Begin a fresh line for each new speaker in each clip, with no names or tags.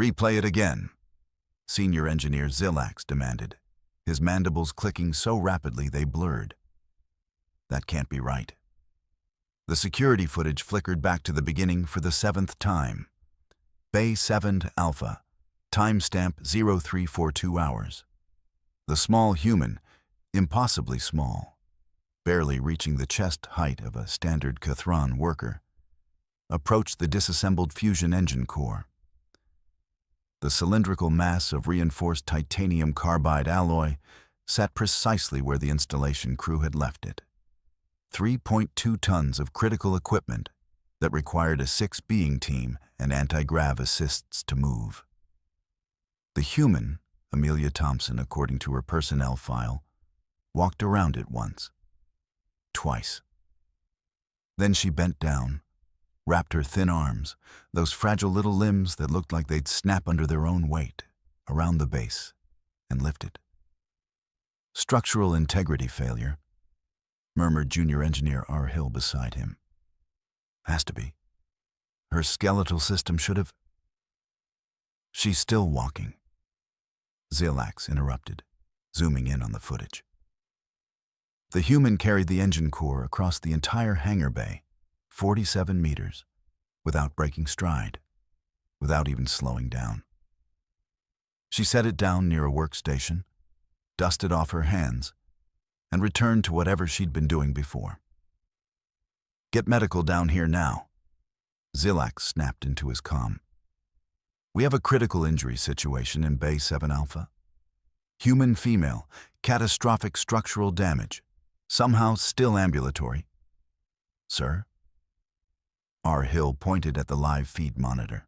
Replay it again, Senior Engineer Zillax demanded, his mandibles clicking so rapidly they blurred. That can't be right. The security footage flickered back to the beginning for the 7th time. Bay 7 Alpha, timestamp 0342 hours. The small human, impossibly small, barely reaching the chest height of a standard Cathron worker, approached the disassembled fusion engine core. The cylindrical mass of reinforced titanium carbide alloy sat precisely where the installation crew had left it. 3.2 tons of critical equipment that required a 6-being team and anti-grav assists to move. The human, Amelia Thompson, according to her personnel file, walked around it once, twice. Then she bent down, wrapped her thin arms, those fragile little limbs that looked like they'd snap under their own weight, around the base, and lifted. Structural integrity failure, murmured Junior Engineer R. Hill beside him. Has to be. Her skeletal system should have... She's still walking. Zillax interrupted, zooming in on the footage. The human carried the engine core across the entire hangar bay, 47 meters, without breaking stride, without even slowing down. She set it down near a workstation, dusted off her hands, and returned to whatever she'd been doing before. Get medical down here now, Zillax snapped into his comm. We have a critical injury situation in Bay 7 Alpha. Human female, catastrophic structural damage, somehow still ambulatory. Sir? R. Hill pointed at the live feed monitor.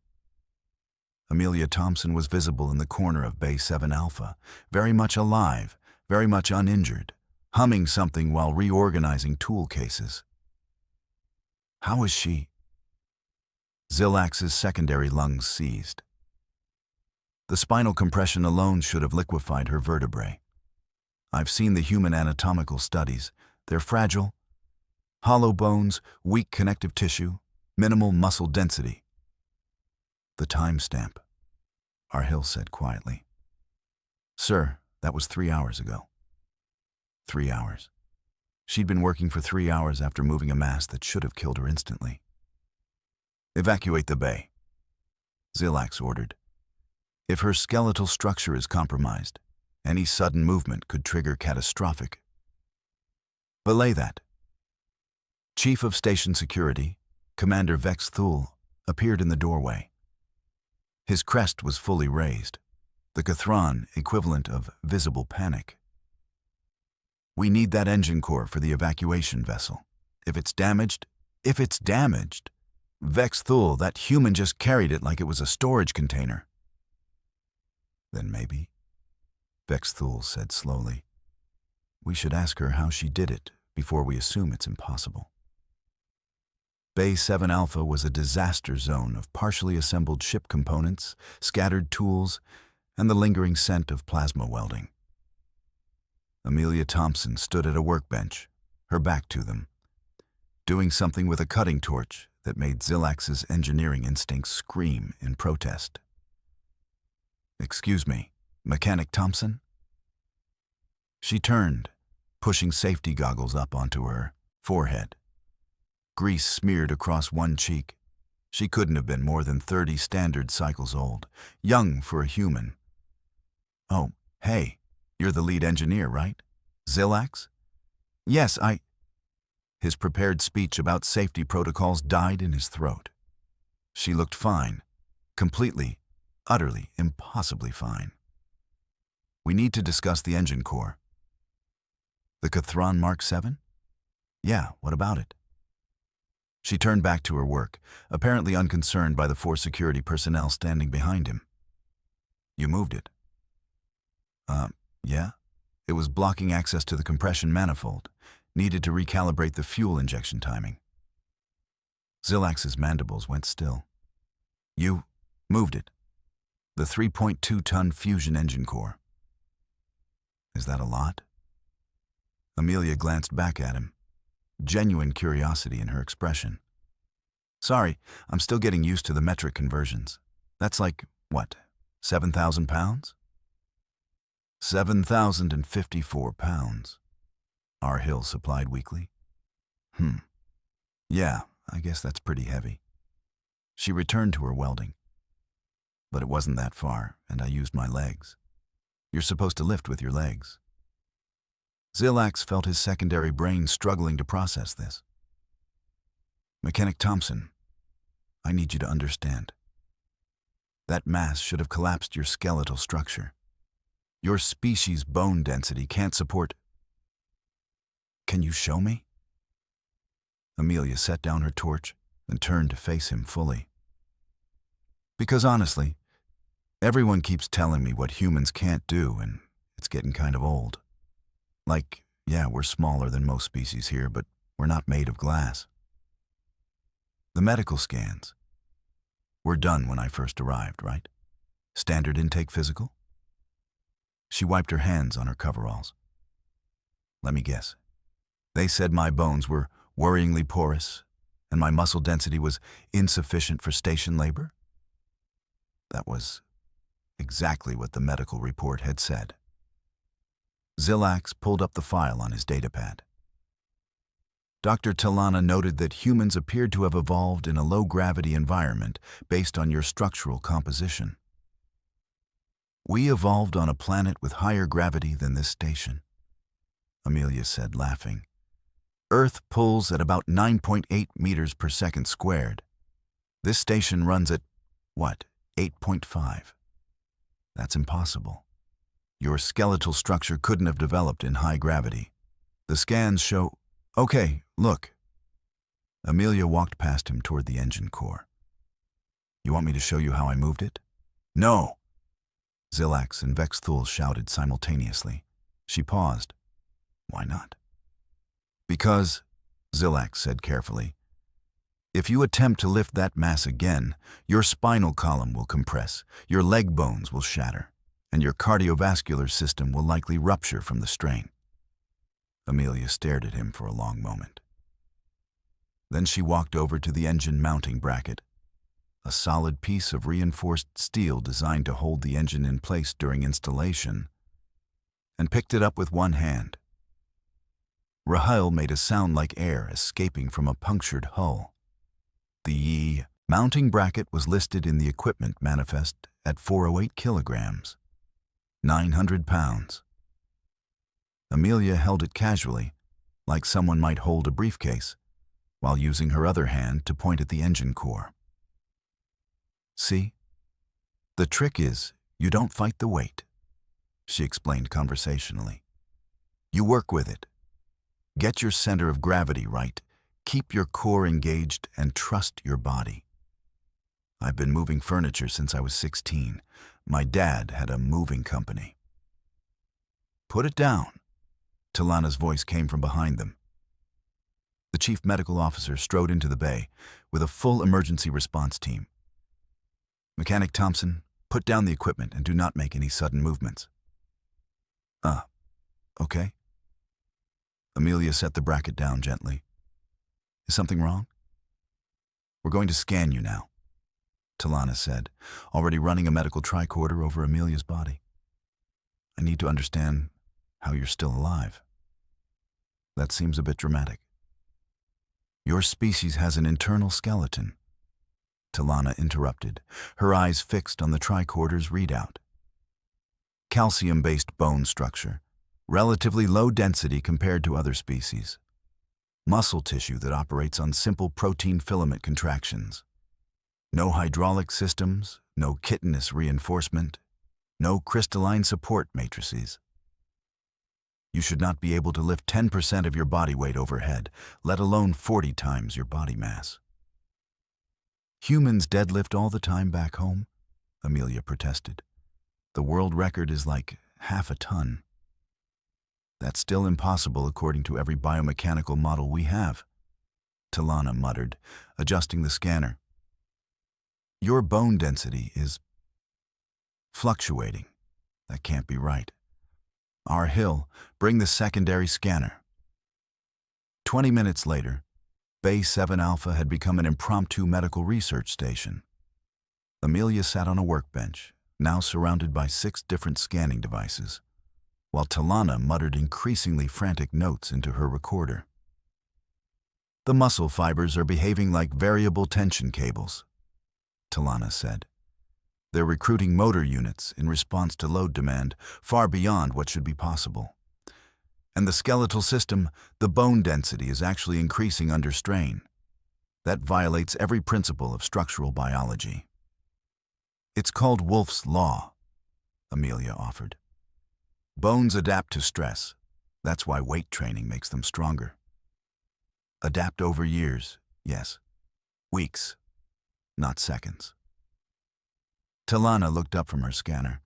Amelia Thompson was visible in the corner of Bay 7 Alpha, very much alive, very much uninjured, humming something while reorganizing tool cases. How is she? Zillax's secondary lungs seized. The spinal compression alone should have liquefied her vertebrae. I've seen the human anatomical studies. They're fragile. Hollow bones, weak connective tissue, minimal muscle density. The timestamp, R. Hill said quietly. Sir, that was 3 hours ago. 3 hours. She'd been working for 3 hours after moving a mass that should have killed her instantly. Evacuate the bay, Zillax ordered. If her skeletal structure is compromised, any sudden movement could trigger catastrophic. Belay that. Chief of Station Security, Commander Vex Thule, appeared in the doorway. His crest was fully raised, the Cathron equivalent of visible panic. We need that engine core for the evacuation vessel. If it's damaged, Vex Thule, that human just carried it like it was a storage container. Then maybe, Vex Thule said slowly, we should ask her how she did it before we assume it's impossible. Bay 7 Alpha was a disaster zone of partially assembled ship components, scattered tools, and the lingering scent of plasma welding. Amelia Thompson stood at a workbench, her back to them, doing something with a cutting torch that made Zillax's engineering instincts scream in protest. Excuse me, Mechanic Thompson? She turned, pushing safety goggles up onto her forehead. Grease smeared across one cheek. She couldn't have been more than 30 standard cycles old, young for a human. Oh, hey, you're the lead engineer, right? Zillax? Yes, His prepared speech about safety protocols died in his throat. She looked fine, completely, utterly, impossibly fine. We need to discuss the engine core. The Cathron Mark 7? Yeah, what about it? She turned back to her work, apparently unconcerned by the 4 security personnel standing behind him. You moved it. Yeah? It was blocking access to the compression manifold. Needed to recalibrate the fuel injection timing. Zillax's mandibles went still. You moved it. The 3.2-ton fusion engine core. Is that a lot? Amelia glanced back at him, genuine curiosity in her expression. Sorry, I'm still getting used to the metric conversions. That's like What, 7,000 pounds? 7,054 pounds, our Hill supplied weakly. Yeah, I guess that's pretty heavy. She returned to her welding. But it wasn't that far, and I used my legs. You're supposed to lift with your legs. Zillax felt his secondary brain struggling to process this. Mechanic Thompson, I need you to understand. That mass should have collapsed your skeletal structure. Your species' bone density can't support... Can you show me? Amelia set down her torch and turned to face him fully. Because honestly, everyone keeps telling me what humans can't do, and it's getting kind of old. Like, yeah, we're smaller than most species here, but we're not made of glass. The medical scans were done when I first arrived, right? Standard intake physical? She wiped her hands on her coveralls. Let me guess. They said my bones were worryingly porous, and my muscle density was insufficient for station labor? That was exactly what the medical report had said. Zillax pulled up the file on his datapad. Dr. Talana noted that humans appeared to have evolved in a low-gravity environment based on your structural composition. We evolved on a planet with higher gravity than this station, Amelia said, laughing. Earth pulls at about 9.8 meters per second squared. This station runs at, what, 8.5? That's impossible. Your skeletal structure couldn't have developed in high gravity. The scans show... Okay, look. Amelia walked past him toward the engine core. You want me to show you how I moved it? No! Zillax and Vexthul shouted simultaneously. She paused. Why not? Because, Zillax said carefully, if you attempt to lift that mass again, your spinal column will compress, your leg bones will shatter, and your cardiovascular system will likely rupture from the strain. Amelia stared at him for a long moment. Then she walked over to the engine mounting bracket, a solid piece of reinforced steel designed to hold the engine in place during installation, and picked it up with one hand. Rahel made a sound like air escaping from a punctured hull. The mounting bracket was listed in the equipment manifest at 408 kilograms, 900 pounds. Amelia held it casually, like someone might hold a briefcase, while using her other hand to point at the engine core. See? The trick is, you don't fight the weight, she explained conversationally. You work with it. Get your center of gravity right, keep your core engaged, and trust your body. I've been moving furniture since I was 16. My dad had a moving company. Put it down. Talana's voice came from behind them. The chief medical officer strode into the bay with a full emergency response team. Mechanic Thompson, put down the equipment and do not make any sudden movements. Okay. Amelia set the bracket down gently. Is something wrong? We're going to scan you now, Talana said, already running a medical tricorder over Amelia's body. I need to understand how you're still alive. That seems a bit dramatic. Your species has an internal skeleton, Talana interrupted, her eyes fixed on the tricorder's readout. Calcium-based bone structure, relatively low density compared to other species. Muscle tissue that operates on simple protein filament contractions. No hydraulic systems, no chitinous reinforcement, no crystalline support matrices. You should not be able to lift 10% of your body weight overhead, let alone 40 times your body mass. Humans deadlift all the time back home, Amelia protested. The world record is like half a ton. That's still impossible according to every biomechanical model we have, Talana muttered, adjusting the scanner. Your bone density is fluctuating. That can't be right. Our Hill, bring the secondary scanner. 20 minutes later, Bay 7 Alpha had become an impromptu medical research station. Amelia sat on a workbench, now surrounded by 6 different scanning devices, while Talana muttered increasingly frantic notes into her recorder. "The muscle fibers are behaving like variable tension cables," Talana said. "They're recruiting motor units in response to load demand far beyond what should be possible. And the skeletal system, the bone density is actually increasing under strain. That violates every principle of structural biology." "It's called Wolff's Law," Amelia offered. "Bones adapt to stress. That's why weight training makes them stronger." "Adapt over years, yes. Weeks, not seconds." Talana looked up from her scanner.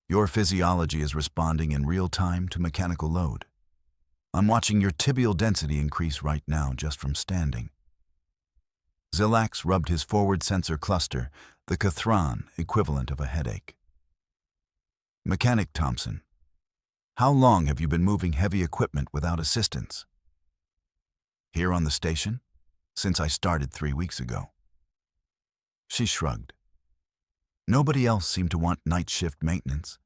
"Your physiology is responding in real time to mechanical load. I'm watching your tibial density increase right now just from standing." Zilax rubbed his forward sensor cluster, the Cathron equivalent of a headache. "Mechanic Thompson, how long have you been moving heavy equipment without assistance?" "Here on the station? Since I started 3 weeks ago." She shrugged. "Nobody else seemed to want night shift maintenance,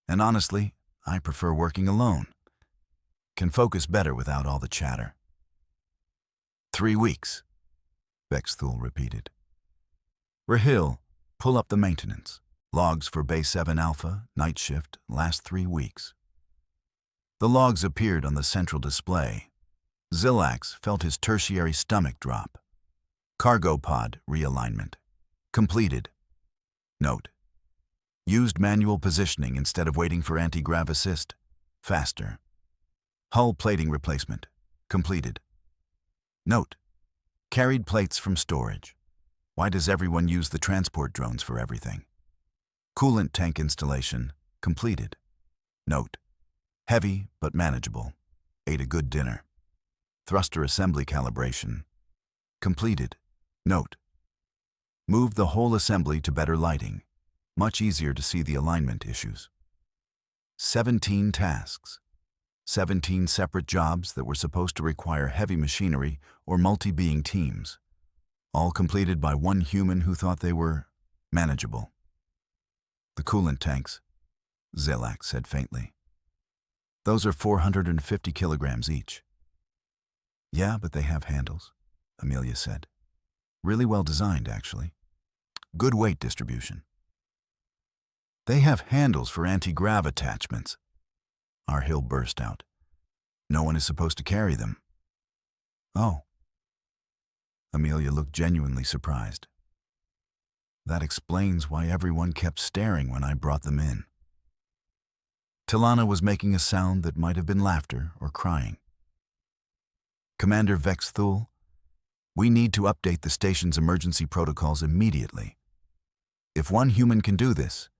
and honestly, I prefer working alone. Can focus better without all the chatter." "3 weeks," Vexthul repeated. "Rahil, pull up the maintenance. Logs for Bay 7 Alpha, night shift, last 3 weeks." The logs appeared on the central display. Zilax felt his tertiary stomach drop. "Cargo pod realignment. Completed. Note: used manual positioning instead of waiting for anti-grav assist. Faster. Hull plating replacement. Completed. Note: carried plates from storage. Why does everyone use the transport drones for everything? Coolant tank installation. Completed. Note: heavy but manageable. Ate a good dinner. Thruster assembly calibration. Completed. Note: moved the whole assembly to better lighting. Much easier to see the alignment issues. 17 tasks. 17 separate jobs that were supposed to require heavy machinery or multi-being teams. All completed by one human who thought they were manageable. The coolant tanks, Zilax said faintly. Those are 450 kilograms each. Yeah, but they have handles, Amelia said. Really well designed, actually. Good weight distribution. They have handles for anti-grav attachments. Arhill burst out. No one is supposed to carry them. Oh. Amelia looked genuinely surprised. That explains why everyone kept staring when I brought them in. Talana was making a sound that might have been laughter or crying. Commander Vexthul, we need to update the station's emergency protocols immediately. If one human can do this,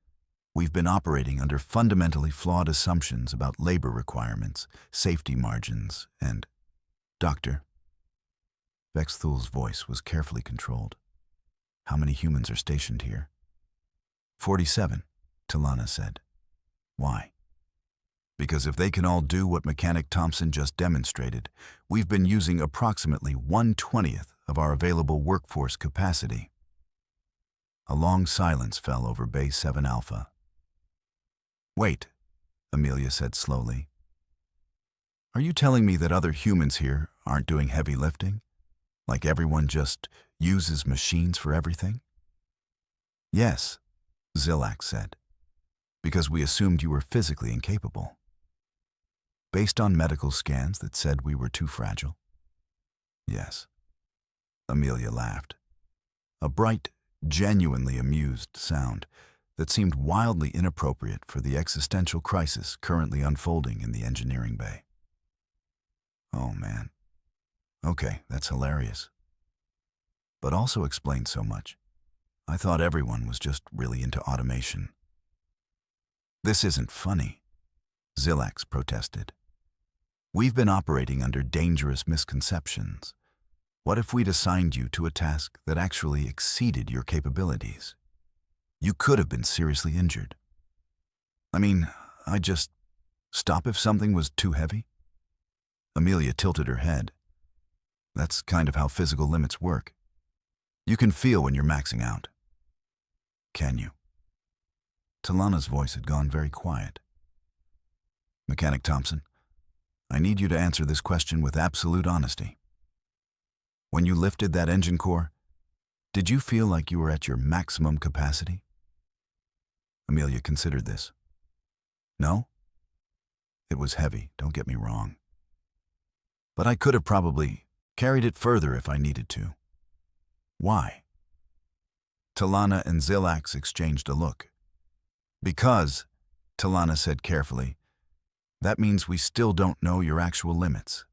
we've been operating under fundamentally flawed assumptions about labor requirements, safety margins, and... Doctor. Vexthul's voice was carefully controlled. How many humans are stationed here? 47, Talana said. Why? Because if they can all do what Mechanic Thompson just demonstrated, we've been using approximately 1/20th of our available workforce capacity. A long silence fell over Bay 7 Alpha. Wait, Amelia said slowly. Are you telling me that other humans here aren't doing heavy lifting? Like everyone just uses machines for everything? Yes, Zilax said, because we assumed you were physically incapable. Based on medical scans that said we were too fragile? Yes. Amelia laughed. A bright, genuinely amused sound that seemed wildly inappropriate for the existential crisis currently unfolding in the engineering bay. Oh man. Okay, that's hilarious. But also explains so much. I thought everyone was just really into automation. This isn't funny, Zilax protested. We've been operating under dangerous misconceptions. What if we'd assigned you to a task that actually exceeded your capabilities? You could have been seriously injured. I mean, I'd just stop if something was too heavy? Amelia tilted her head. That's kind of how physical limits work. You can feel when you're maxing out. can you?" Talana's voice had gone very quiet. "Mechanic Thompson, I need you to answer this question with absolute honesty. When you lifted that engine core, did you feel like you were at your maximum capacity?" Amelia considered this. "No? It was heavy, don't get me wrong. But I could have probably carried it further if I needed to." "Why?" Talana and Zilax exchanged a look. "Because," Talana said carefully, "that means we still don't know your actual limits.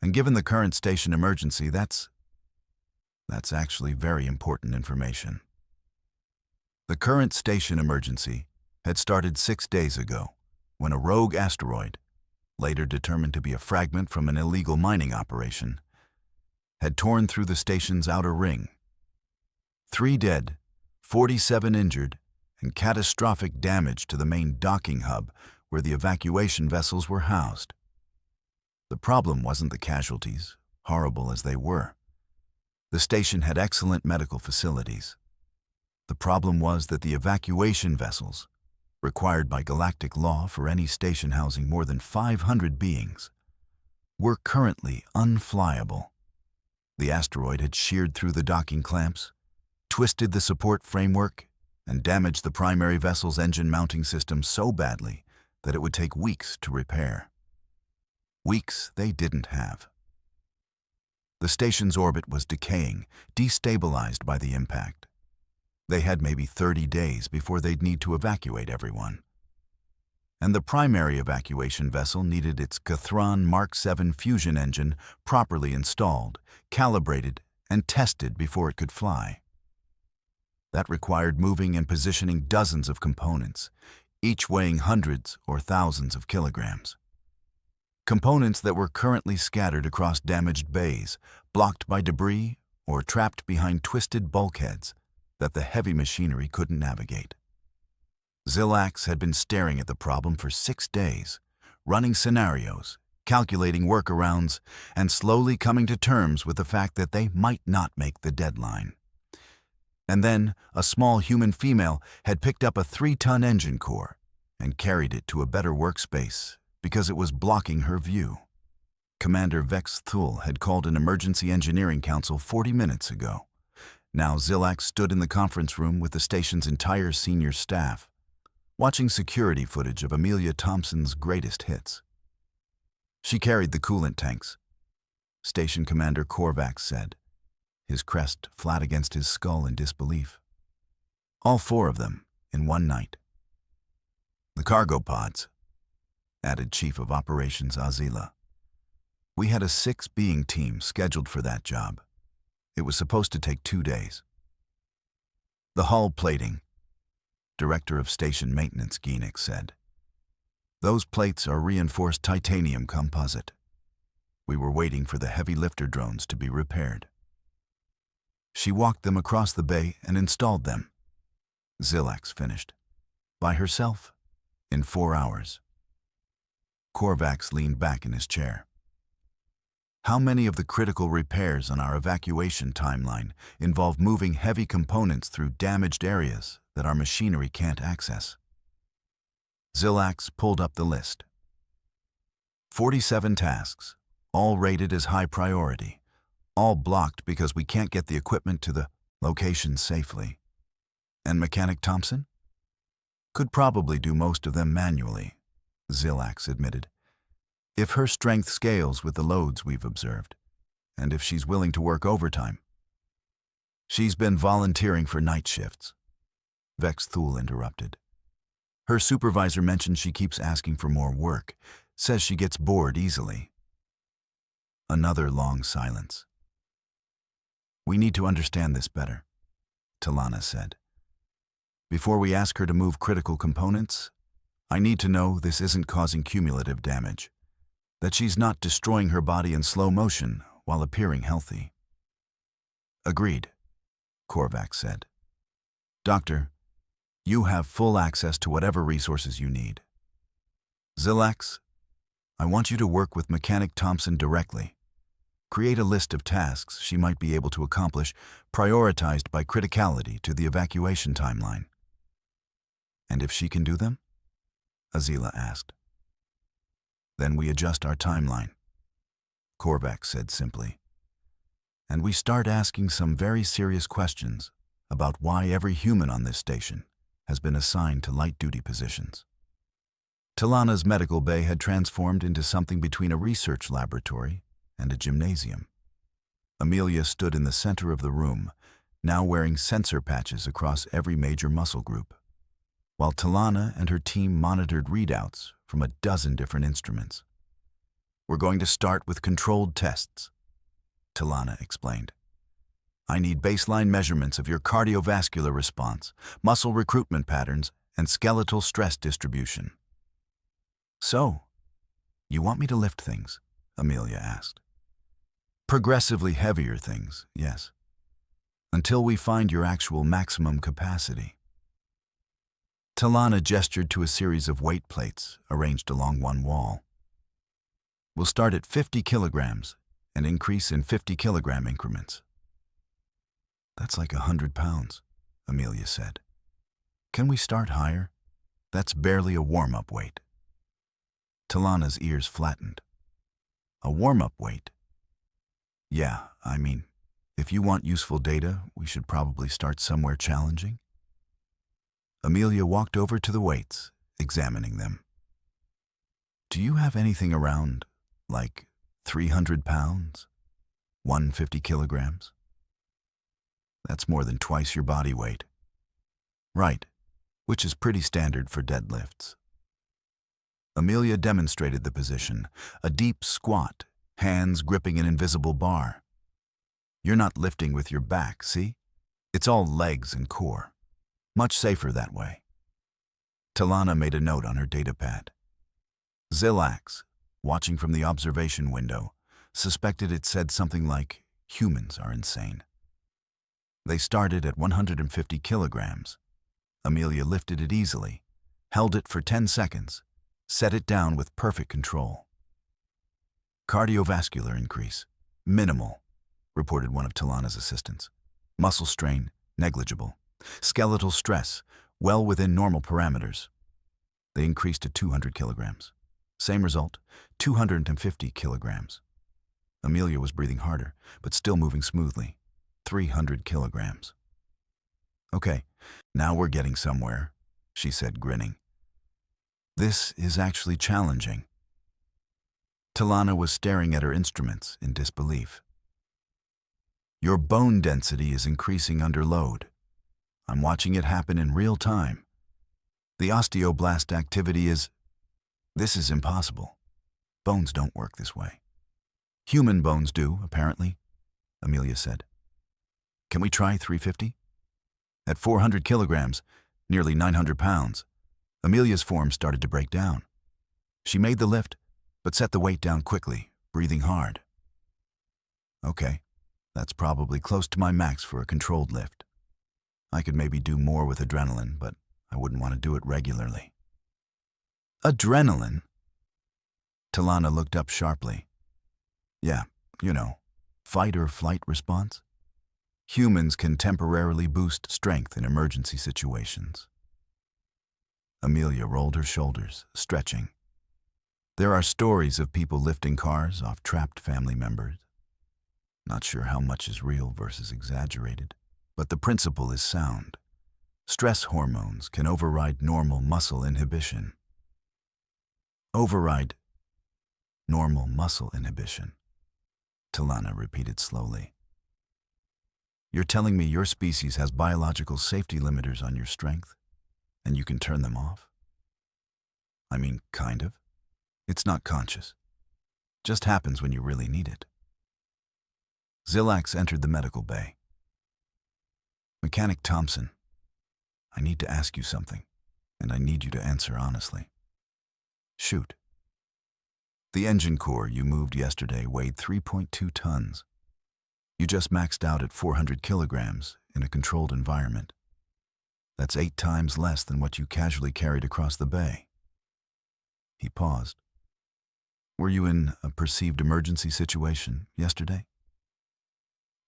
And given the current station emergency, that's actually very important information." The current station emergency had started 6 days ago, when a rogue asteroid, later determined to be a fragment from an illegal mining operation, had torn through the station's outer ring. 3 dead, 47 injured, and catastrophic damage to the main docking hub where the evacuation vessels were housed. The problem wasn't the casualties, horrible as they were. The station had excellent medical facilities. The problem was that the evacuation vessels, required by galactic law for any station housing more than 500 beings, were currently unflyable. The asteroid had sheared through the docking clamps, twisted the support framework, and damaged the primary vessel's engine mounting system so badly that it would take weeks to repair. Weeks they didn't have. The station's orbit was decaying, destabilized by the impact. They had maybe 30 days before they'd need to evacuate everyone. And the primary evacuation vessel needed its Cathron Mark 7 fusion engine properly installed, calibrated, and tested before it could fly. That required moving and positioning dozens of components, each weighing hundreds or thousands of kilograms. Components that were currently scattered across damaged bays, blocked by debris, or trapped behind twisted bulkheads that the heavy machinery couldn't navigate. Zilax had been staring at the problem for 6 days, running scenarios, calculating workarounds, and slowly coming to terms with the fact that they might not make the deadline. And then a small human female had picked up a 3-ton engine core and carried it to a better workspace because it was blocking her view. Commander Vex Thul had called an emergency engineering council 40 minutes ago. Now Zilax stood in the conference room with the station's entire senior staff, watching security footage of Amelia Thompson's greatest hits. She carried the coolant tanks, Station Commander Korvax said, his crest flat against his skull in disbelief. All 4 of them in one night. "The cargo pods," added Chief of Operations Azila. "We had a 6-being team scheduled for that job. It was supposed to take 2 days. The hull plating," Director of Station Maintenance Geenick said. "Those plates are reinforced titanium composite. We were waiting for the heavy lifter drones to be repaired. She walked them across the bay and installed them," Zilax finished. "By herself, in 4 hours. Korvax leaned back in his chair. "How many of the critical repairs on our evacuation timeline involve moving heavy components through damaged areas that our machinery can't access?" Zilax pulled up the list. 47 tasks, all rated as high priority, all blocked because we can't get the equipment to the location safely. And Mechanic Thompson? Could probably do most of them manually, Zilax admitted. If her strength scales with the loads we've observed, and if she's willing to work overtime. She's been volunteering for night shifts, Vex Thul interrupted. Her supervisor mentioned she keeps asking for more work, says she gets bored easily. Another long silence. We need to understand this better, Talana said. Before we ask her to move critical components, I need to know this isn't causing cumulative damage, that she's not destroying her body in slow motion while appearing healthy. Agreed, Korvax said. Doctor, you have full access to whatever resources you need. Zilax, I want you to work with Mechanic Thompson directly. Create a list of tasks she might be able to accomplish, prioritized by criticality to the evacuation timeline. And if she can do them? Azila asked. Then we adjust our timeline, Korvac said simply. And we start asking some very serious questions about why every human on this station has been assigned to light-duty positions. Talana's medical bay had transformed into something between a research laboratory and a gymnasium. Amelia stood in the center of the room, now wearing sensor patches across every major muscle group, while Talana and her team monitored readouts from a dozen different instruments. We're going to start with controlled tests, Talana explained. I need baseline measurements of your cardiovascular response, muscle recruitment patterns, and skeletal stress distribution. So, you want me to lift things? Amelia asked. Progressively heavier things, yes. Until we find your actual maximum capacity. Talana gestured to a series of weight plates arranged along one wall. We'll start at 50 kilograms and increase in 50-kilogram increments. That's like 100 pounds, Amelia said. Can we start higher? That's barely a warm-up weight. Talana's ears flattened. A warm-up weight? Yeah, I mean, if you want useful data, we should probably start somewhere challenging. Amelia walked over to the weights, examining them. Do you have anything around, like 300 pounds? 150 kilograms? That's more than twice your body weight. Right, which is pretty standard for deadlifts. Amelia demonstrated the position, a deep squat, hands gripping an invisible bar. You're not lifting with your back, see? It's all legs and core. Much safer that way. Talana made a note on her datapad. Zilax, watching from the observation window, suspected it said something like, humans are insane. They started at 150 kilograms. Amelia lifted it easily, held it for 10 seconds, set it down with perfect control. Cardiovascular increase, minimal, reported one of Talana's assistants. Muscle strain, negligible. Skeletal stress, well within normal parameters. They increased to 200 kilograms. Same result, 250 kilograms. Amelia was breathing harder, but still moving smoothly. 300 kilograms. Okay, now we're getting somewhere, she said, grinning. This is actually challenging. Talana was staring at her instruments in disbelief. Your bone density is increasing under load. I'm watching it happen in real time. The osteoblast activity is... This is impossible. Bones don't work this way. Human bones do, apparently, Amelia said. Can we try 350? At 400 kilograms, nearly 900 pounds, Amelia's form started to break down. She made the lift, but set the weight down quickly, breathing hard. Okay, that's probably close to my max for a controlled lift. I could maybe do more with adrenaline, but I wouldn't want to do it regularly. Adrenaline? Talana looked up sharply. Yeah, you know, fight or flight response. Humans can temporarily boost strength in emergency situations. Amelia rolled her shoulders, stretching. There are stories of people lifting cars off trapped family members. Not sure how much is real versus exaggerated, but the principle is sound. Stress hormones can override normal muscle inhibition. Override normal muscle inhibition, Talana repeated slowly. You're telling me your species has biological safety limiters on your strength, and you can turn them off? I mean, kind of. It's not conscious. Just happens when you really need it. Zilax entered the medical bay. Mechanic Thompson, I need to ask you something, and I need you to answer honestly. Shoot. The engine core you moved yesterday weighed 3.2 tons. You just maxed out at 400 kilograms in a controlled environment. That's 8 times less than what you casually carried across the bay. He paused. Were you in a perceived emergency situation yesterday?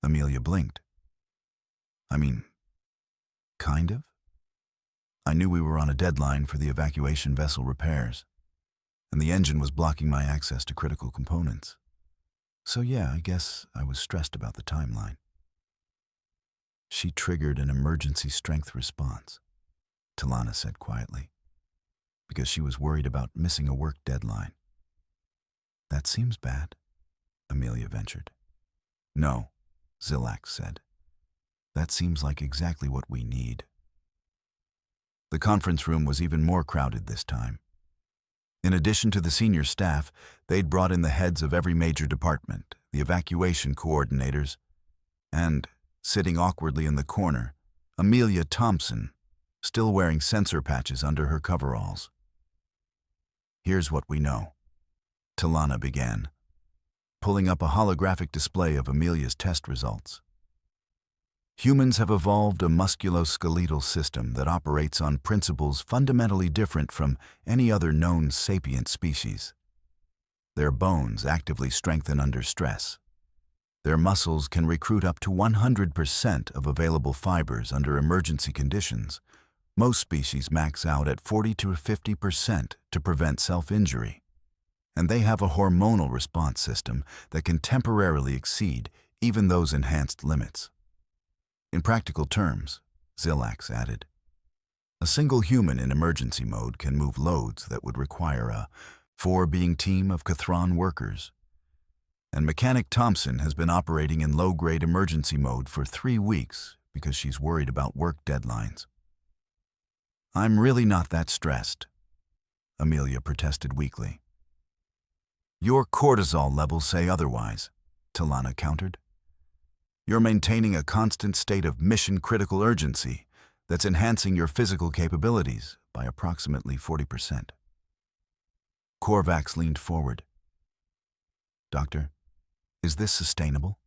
Amelia blinked. I mean, kind of? I knew we were on a deadline for the evacuation vessel repairs, and the engine was blocking my access to critical components. So yeah, I guess I was stressed about the timeline. She triggered an emergency strength response, Talana said quietly, because she was worried about missing a work deadline. That seems bad, Amelia ventured. No, Zillax said. That seems like exactly what we need. The conference room was even more crowded this time. In addition to the senior staff, they'd brought in the heads of every major department, the evacuation coordinators, and, sitting awkwardly in the corner, Amelia Thompson, still wearing sensor patches under her coveralls. Here's what we know, Talana began, pulling up a holographic display of Amelia's test results. Humans have evolved a musculoskeletal system that operates on principles fundamentally different from any other known sapient species. Their bones actively strengthen under stress. Their muscles can recruit up to 100% of available fibers under emergency conditions. Most species max out at 40 to 50% to prevent self-injury. And they have a hormonal response system that can temporarily exceed even those enhanced limits. In practical terms, Zillax added, a single human in emergency mode can move loads that would require a 4-being team of Cathron workers. And Mechanic Thompson has been operating in low-grade emergency mode for 3 weeks because she's worried about work deadlines. I'm really not that stressed, Amelia protested weakly. Your cortisol levels say otherwise, Talana countered. You're maintaining a constant state of mission-critical urgency that's enhancing your physical capabilities by approximately 40%. Korvax leaned forward. Doctor, is this sustainable?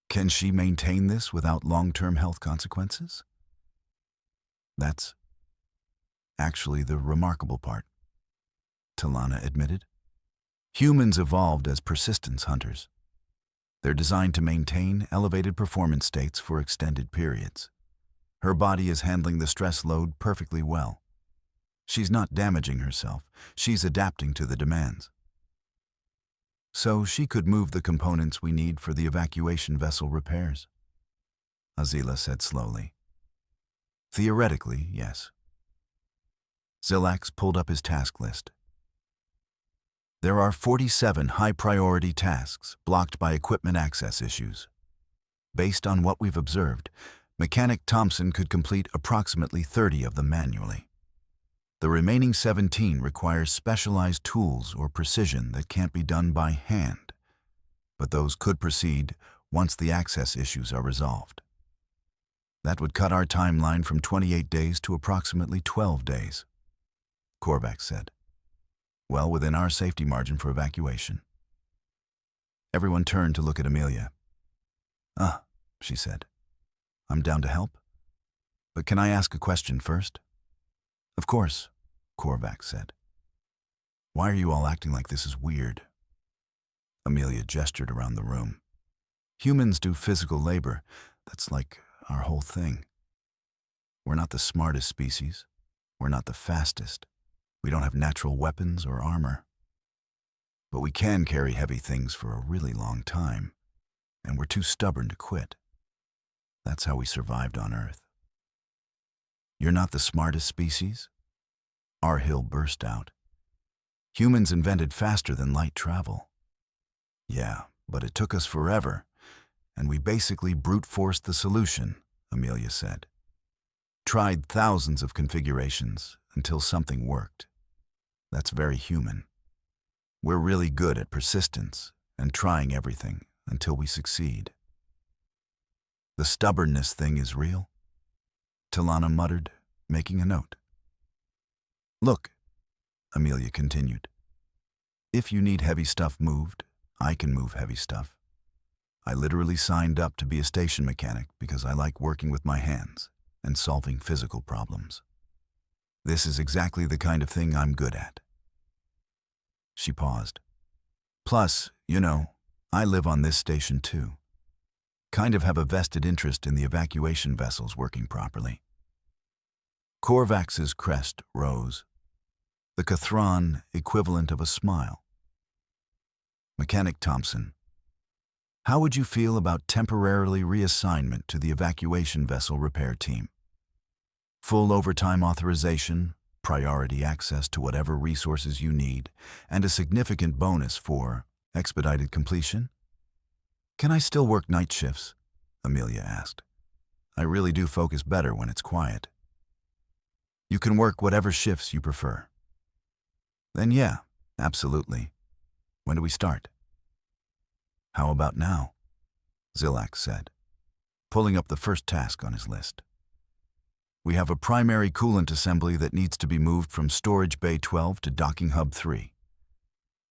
Can she maintain this without long-term health consequences? That's actually the remarkable part, Talana admitted. Humans evolved as persistence hunters. They're designed to maintain elevated performance states for extended periods. Her body is handling the stress load perfectly well. She's not damaging herself. She's adapting to the demands. So she could move the components we need for the evacuation vessel repairs, Azila said slowly. Theoretically, yes. Zillax pulled up his task list. There are 47 high-priority tasks blocked by equipment access issues. Based on what we've observed, Mechanic Thompson could complete approximately 30 of them manually. The remaining 17 require specialized tools or precision that can't be done by hand, but those could proceed once the access issues are resolved. That would cut our timeline from 28 days to approximately 12 days, Korvax said. Well within our safety margin for evacuation. Everyone turned to look at Amelia. She said. I'm down to help. But can I ask a question first? Of course, Korvax said. Why are you all acting like this is weird? Amelia gestured around the room. Humans do physical labor. That's like our whole thing. We're not the smartest species. We're not the fastest. We don't have natural weapons or armor. But we can carry heavy things for a really long time, and we're too stubborn to quit. That's how we survived on Earth. You're not the smartest species? Arhill burst out. Humans invented faster than light travel. Yeah, but it took us forever, and we basically brute forced the solution, Amelia said. Tried thousands of configurations until something worked. That's very human. We're really good at persistence and trying everything until we succeed. The stubbornness thing is real, Talana muttered, making a note. Look, Amelia continued. If you need heavy stuff moved, I can move heavy stuff. I literally signed up to be a station mechanic because I like working with my hands and solving physical problems. This is exactly the kind of thing I'm good at. She paused. Plus, I live on this station too. Kind of have a vested interest in the evacuation vessels working properly. Korvax's crest rose, the Cathron equivalent of a smile. Mechanic Thompson, how would you feel about temporarily reassignment to the evacuation vessel repair team? Full overtime authorization, priority access to whatever resources you need, and a significant bonus for expedited completion? Can I still work night shifts? Amelia asked. I really do focus better when it's quiet. You can work whatever shifts you prefer. Then yeah, absolutely. When do we start? How about now? Zillax said, pulling up the first task on his list. We have a primary coolant assembly that needs to be moved from Storage Bay 12 to Docking Hub 3.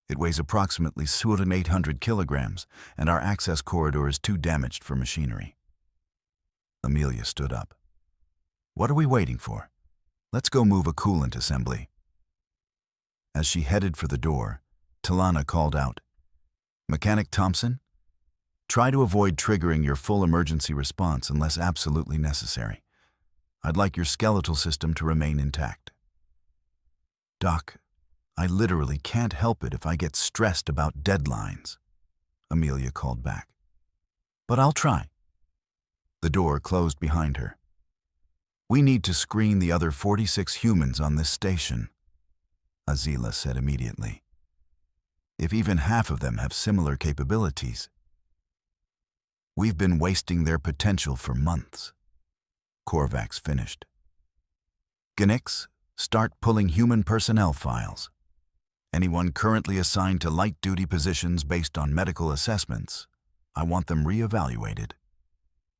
It weighs approximately 800 kilograms, and our access corridor is too damaged for machinery. Amelia stood up. What are we waiting for? Let's go move a coolant assembly. As she headed for the door, Talana called out, Mechanic Thompson, try to avoid triggering your full emergency response unless absolutely necessary. I'd like your skeletal system to remain intact. Doc, I literally can't help it if I get stressed about deadlines, Amelia called back. But I'll try. The door closed behind her. We need to screen the other 46 humans on this station, Azila said immediately. If even half of them have similar capabilities, we've been wasting their potential for months. Korvax finished. Gnix, start pulling human personnel files. Anyone currently assigned to light-duty positions based on medical assessments, I want them re-evaluated.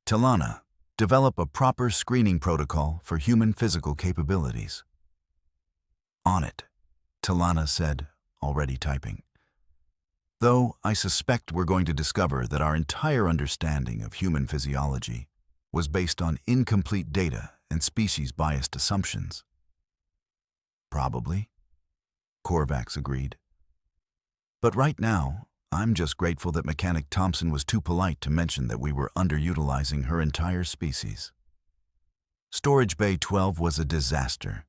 Talana, develop a proper screening protocol for human physical capabilities. On it, Talana said, already typing. Though I suspect we're going to discover that our entire understanding of human physiology was based on incomplete data and species-biased assumptions. Probably, Korvax agreed. But right now, I'm just grateful that Mechanic Thompson was too polite to mention that we were underutilizing her entire species. Storage Bay 12 was a disaster.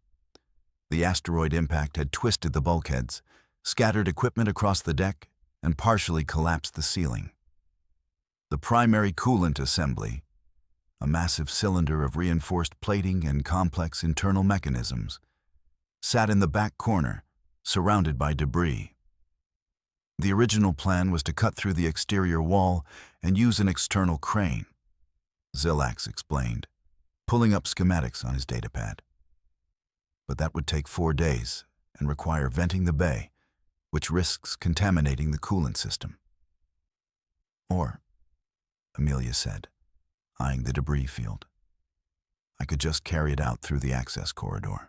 The asteroid impact had twisted the bulkheads, scattered equipment across the deck, and partially collapsed the ceiling. The primary coolant assembly, a massive cylinder of reinforced plating and complex internal mechanisms, sat in the back corner, surrounded by debris. The original plan was to cut through the exterior wall and use an external crane, Zillax explained, pulling up schematics on his datapad. But that would take 4 days and require venting the bay, which risks contaminating the coolant system. Or, Amelia said, eyeing the debris field, I could just carry it out through the access corridor.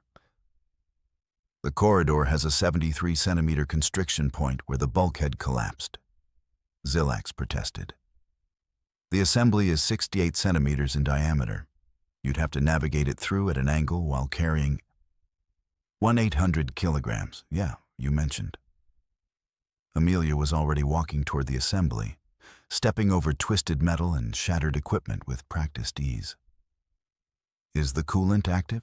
The corridor has a 73-centimeter constriction point where the bulkhead collapsed, Zillax protested. The assembly is 68 centimeters in diameter. You'd have to navigate it through at an angle while carrying 800 kilograms. Yeah, you mentioned. Amelia was already walking toward the assembly, stepping over twisted metal and shattered equipment with practiced ease. Is the coolant active?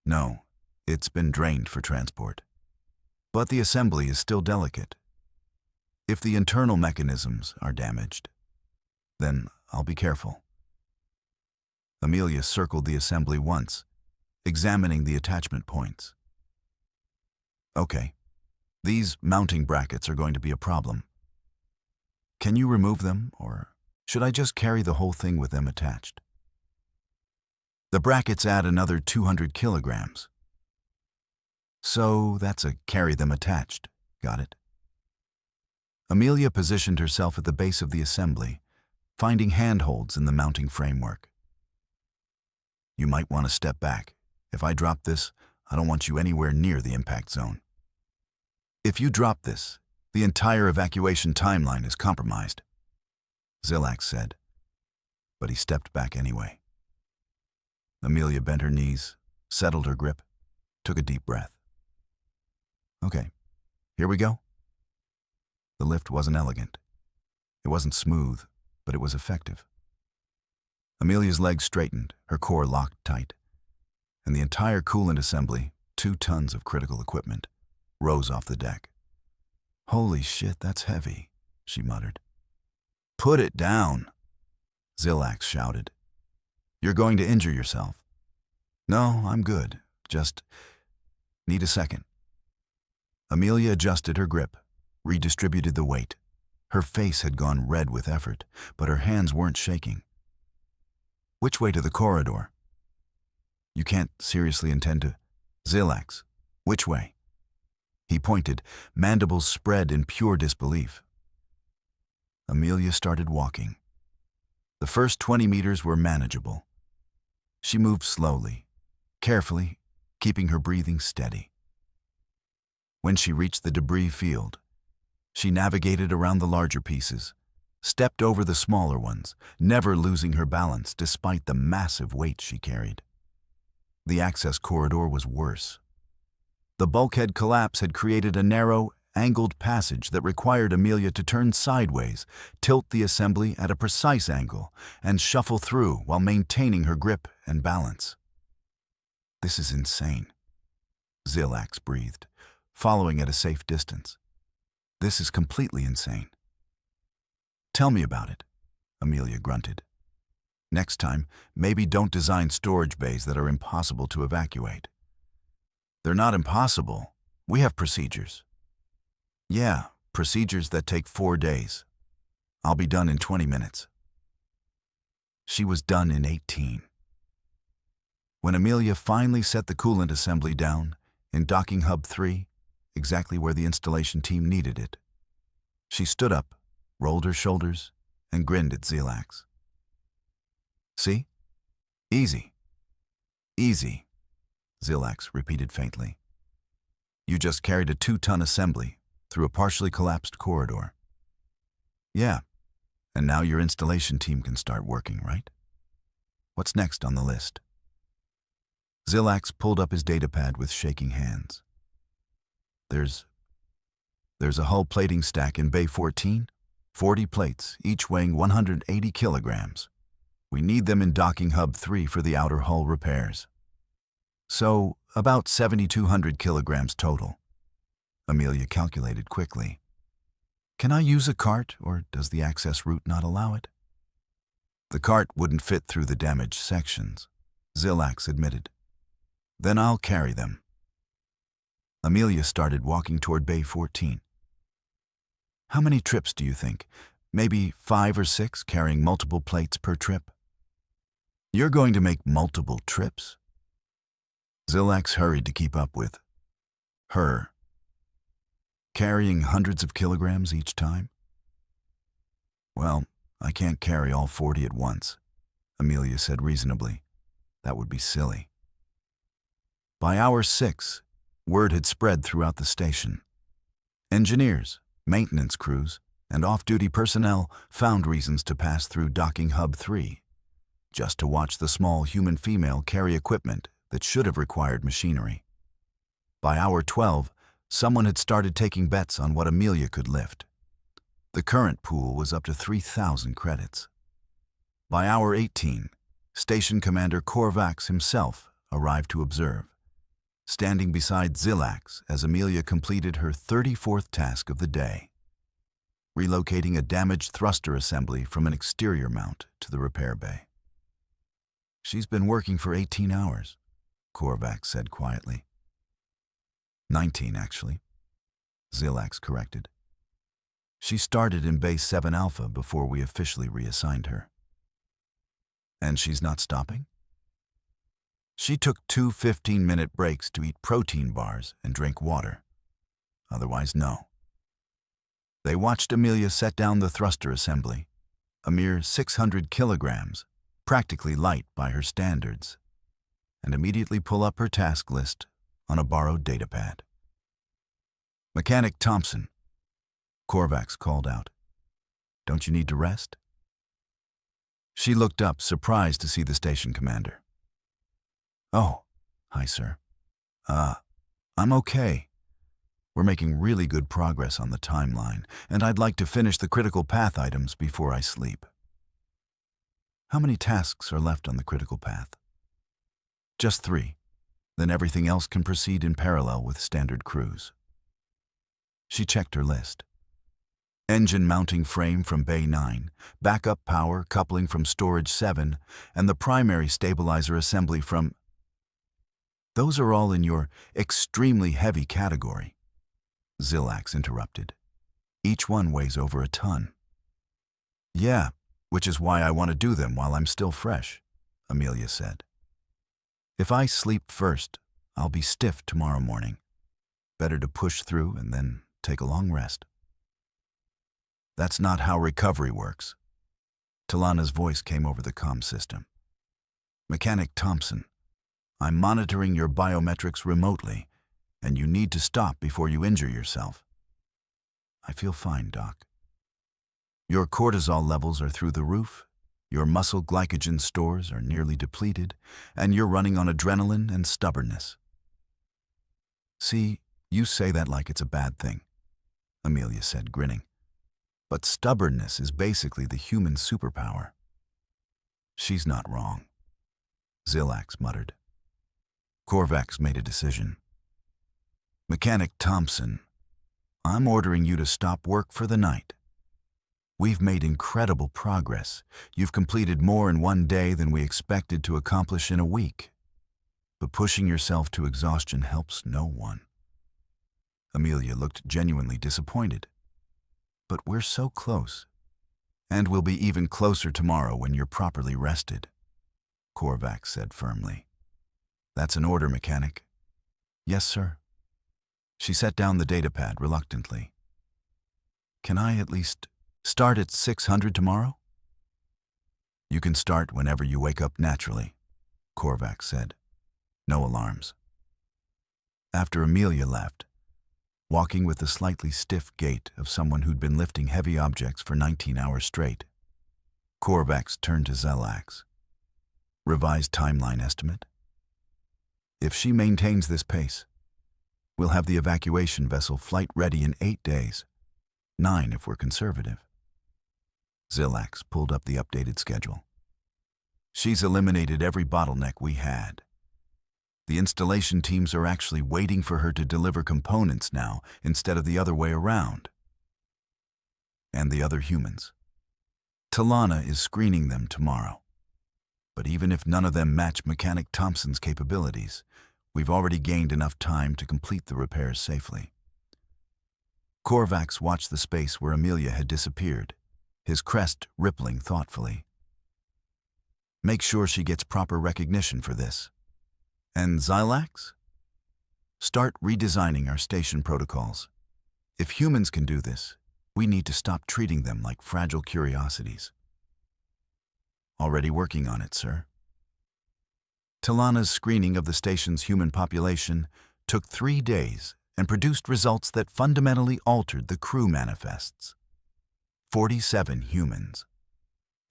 No. It's been drained for transport. But the assembly is still delicate. If the internal mechanisms are damaged, then I'll be careful. Amelia circled the assembly once, examining the attachment points. Okay, these mounting brackets are going to be a problem. Can you remove them, or should I just carry the whole thing with them attached? The brackets add another 200 kilograms. So that's a carry them attached. Got it? Amelia positioned herself at the base of the assembly, finding handholds in the mounting framework. You might want to step back. If I drop this, I don't want you anywhere near the impact zone. If you drop this, the entire evacuation timeline is compromised, Zillax said, but he stepped back anyway. Amelia bent her knees, settled her grip, took a deep breath. Okay, here we go. The lift wasn't elegant. It wasn't smooth, but it was effective. Amelia's legs straightened, her core locked tight, and the entire coolant assembly, 2 tons of critical equipment, rose off the deck. "Holy shit, that's heavy," she muttered. "Put it down," Zilax shouted. "You're going to injure yourself." "No, I'm good. Just need a second." Amelia adjusted her grip, redistributed the weight. Her face had gone red with effort, but her hands weren't shaking. "Which way to the corridor?" "You can't seriously intend to—" "Zilax, which way?" He pointed, mandibles spread in pure disbelief. Amelia started walking. The first 20 meters were manageable. She moved slowly, carefully, keeping her breathing steady. When she reached the debris field, she navigated around the larger pieces, stepped over the smaller ones, never losing her balance despite the massive weight she carried. The access corridor was worse. The bulkhead collapse had created a narrow, angled passage that required Amelia to turn sideways, tilt the assembly at a precise angle, and shuffle through while maintaining her grip and balance. "This is insane," Zilax breathed, following at a safe distance. "This is completely insane." "Tell me about it," Amelia grunted. "Next time, maybe don't design storage bays that are impossible to evacuate." "They're not impossible. We have procedures." "Yeah, procedures that take 4 days. I'll be done in 20 minutes. She was done in 18. When Amelia finally set the coolant assembly down, in docking hub 3, exactly where the installation team needed it, she stood up, rolled her shoulders, and grinned at Zilax. "See? Easy. Easy," Zilax repeated faintly. "You just carried a 2-ton assembly through a partially collapsed corridor." "Yeah, and now your installation team can start working, right? What's next on the list?" Zilax pulled up his datapad with shaking hands. There's a hull plating stack in Bay 14, 40 plates, each weighing 180 kilograms. We need them in docking hub 3 for the outer hull repairs. So, about 7,200 kilograms total. Amelia calculated quickly. "Can I use a cart, or does the access route not allow it?" "The cart wouldn't fit through the damaged sections," Zilax admitted. "Then I'll carry them." Amelia started walking toward Bay 14. "How many trips do you think? Maybe 5 or 6, carrying multiple plates per trip?" "You're going to make multiple trips?" Zilax hurried to keep up with her. "Carrying hundreds of kilograms each time?" "Well, I can't carry all 40 at once," Amelia said reasonably. "That would be silly." By hour 6, word had spread throughout the station. Engineers, maintenance crews, and off-duty personnel found reasons to pass through docking hub 3, just to watch the small human female carry equipment that should have required machinery. By hour 12, someone had started taking bets on what Amelia could lift. The current pool was up to 3,000 credits. By hour 18, Station Commander Korvax himself arrived to observe, standing beside Zilax as Amelia completed her 34th task of the day, relocating a damaged thruster assembly from an exterior mount to the repair bay. "She's been working for 18 hours, Korvax said quietly. 19, actually, Zilax corrected. "She started in Bay 7 Alpha before we officially reassigned her." "And she's not stopping?" "She took 2 15-minute breaks to eat protein bars and drink water. Otherwise, no." They watched Amelia set down the thruster assembly, a mere 600 kilograms, practically light by her standards, and immediately pull up her task list on a borrowed datapad. "Mechanic Thompson," Korvax called out. "Don't you need to rest?" She looked up, surprised to see the station commander. "Oh, hi, sir. I'm okay. We're making really good progress on the timeline, and I'd like to finish the critical path items before I sleep. How many tasks are left on the critical path? Just 3. Then everything else can proceed in parallel with standard cruise. She checked her list. Engine mounting frame from Bay 9, backup power coupling from storage 7, and the primary stabilizer assembly from... Those are all in your extremely heavy category. Zillax interrupted. Each one weighs over a ton. Yeah, which is why I want to do them while I'm still fresh, Amelia said. If I sleep first, I'll be stiff tomorrow morning. Better to push through and then take a long rest. That's not how recovery works. Talana's voice came over the comm system. Mechanic Thompson, I'm monitoring your biometrics remotely, and you need to stop before you injure yourself. I feel fine, Doc. Your cortisol levels are through the roof, your muscle glycogen stores are nearly depleted, and you're running on adrenaline and stubbornness. See, you say that like it's a bad thing, Amelia said, grinning. But stubbornness is basically the human superpower. She's not wrong, Zillax muttered. Korvax made a decision. Mechanic Thompson, I'm ordering you to stop work for the night. We've made incredible progress. You've completed more in one day than we expected to accomplish in a week. But pushing yourself to exhaustion helps no one. Amelia looked genuinely disappointed. But we're so close. And we'll be even closer tomorrow when you're properly rested, Korvax said firmly. That's an order, Mechanic. Yes, sir. She set down the datapad reluctantly. Can I at least start at 600 tomorrow? You can start whenever you wake up naturally, Korvax said. No alarms. After Amelia left, walking with the slightly stiff gait of someone who'd been lifting heavy objects for 19 hours straight, Korvax turned to Zillax. Revised timeline estimate? If she maintains this pace, we'll have the evacuation vessel flight ready in 8 days, 9 if we're conservative. Zillax pulled up the updated schedule. She's eliminated every bottleneck we had. The installation teams are actually waiting for her to deliver components now instead of the other way around. And the other humans. Talana is screening them tomorrow. But even if none of them match Mechanic Thompson's capabilities, we've already gained enough time to complete the repairs safely. Korvax watched the space where Amelia had disappeared, his crest rippling thoughtfully. Make sure she gets proper recognition for this. And Zillax? Start redesigning our station protocols. If humans can do this, we need to stop treating them like fragile curiosities. Already working on it, sir. Talana's screening of the station's human population took 3 days and produced results that fundamentally altered the crew manifests. 47 humans.